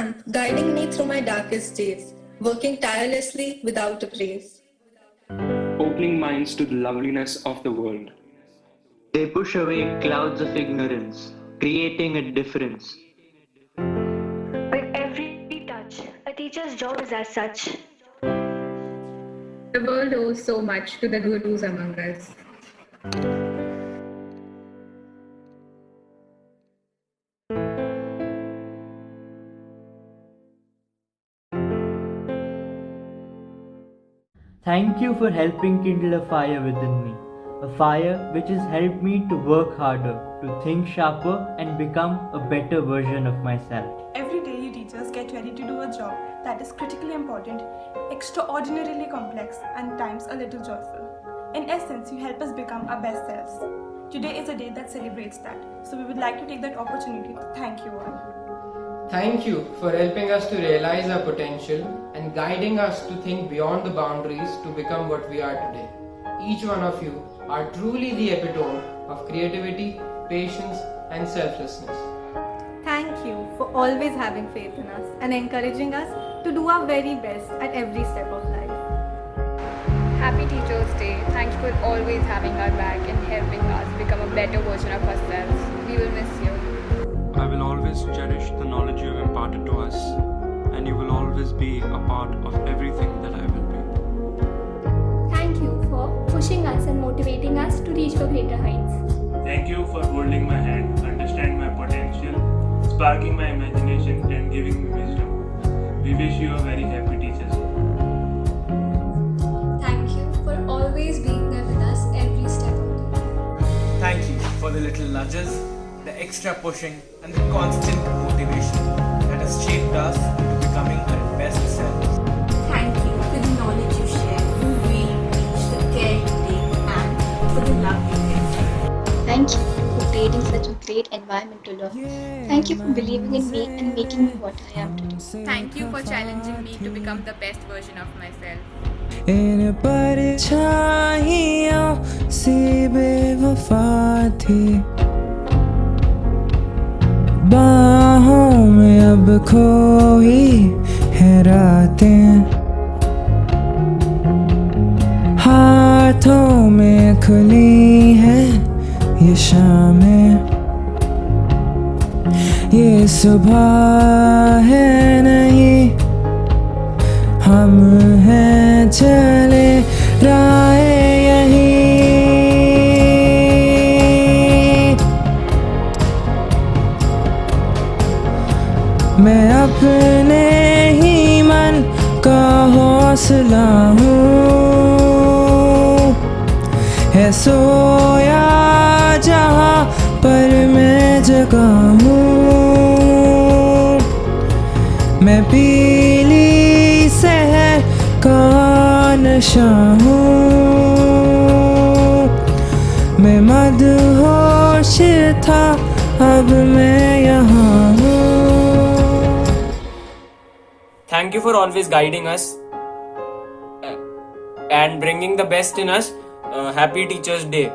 lamp guiding me through my darkest days, working tirelessly without a praise. Opening minds to the loveliness of the world. They push away clouds of ignorance, creating a difference. With every touch, a teacher's job is as such. The world owes so much to the gurus among us. Thank you for helping kindle a fire within me. A fire which has helped me to work harder, to think sharper, and become a better version of myself. Every day you teachers get ready to do a job that is critically important, extraordinarily complex, and times a little joyful. In essence, you help us become our best selves. Today is a day that celebrates that, so we would like to take that opportunity to thank you all. Thank you for helping us to realize our potential and guiding us to think beyond the boundaries to become what we are today. Each one of you are truly the epitome of creativity, patience, and selflessness. Thank you for always having faith in us and encouraging us to do our very best at every step of life. Happy Teachers' Day. Thank you for always having our back and helping us become a better version of ourselves. We will miss you. I will always cherish the knowledge you have imparted to us, and you will always be a part of everything that I will be. Thank you for pushing us and motivating us to reach for greater heights. Thank you for holding my hand, understanding my potential, sparking my imagination, and giving me wisdom. We wish you a very happy Teachers' Day. Thank you for always being there with us every step of the way. Thank you for the little nudges, the extra pushing, and the constant motivation that has shaped us into becoming our best selves. Thank you for the knowledge you share, the way you teach, the care you take, and for the love you give. Thank you for creating such a great environment to learn. Thank you for believing in me and making me what I am today. Thank you for challenging me to become the best version of myself. इन परछाइयों से बेवफा थी, बाहों में अब खोई है रातें, हाथों में खुली है ये शामें, ये सुबह है नहीं, हम हैं चले राह यही। मैं अपने ही मन का हौसला हूँ, है सोया जहाँ पर मैं जगा हूँ, मैं पीली शहर का नशा हूँ, मैं मदहोश था अब मैं यहाँ हूँ। Thank you for always guiding us and bringing the best in us. Happy Teachers' Day.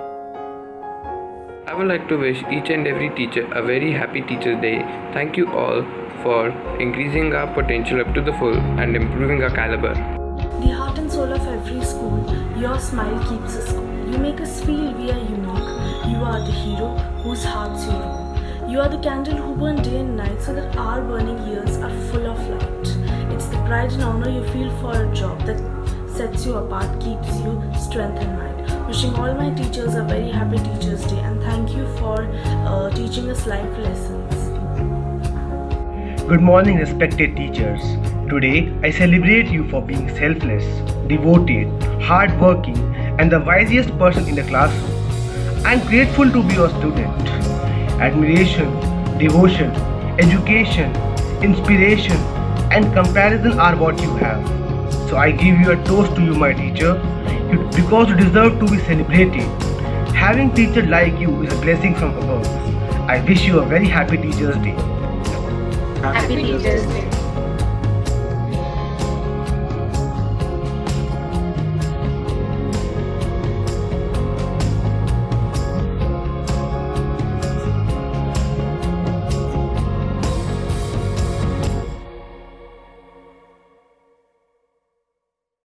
I would like to wish each and every teacher a very happy Teachers' Day. Thank you all for increasing our potential up to the full and improving our caliber. The heart and soul of every school, your smile keeps us cool. You make us feel we are unique. You are the hero whose hearts you rule. You are the candle who burn day and night so that our burning years are full of light. It's the pride and honor you feel for a job that sets you apart, keeps you strength and might. Wishing all my teachers a very happy Teachers' Day and thank you for teaching us life lessons. Good morning, respected teachers. Today, I celebrate you for being selfless, devoted, hardworking, and the wisest person in the classroom. I am grateful to be your student. Admiration, devotion, education, inspiration, and comparison are what you have. So I give you a toast to you, my teacher, because you deserve to be celebrated. Having teachers like you is a blessing from above. I wish you a very happy Teachers' Day. Happy Teachers' Day.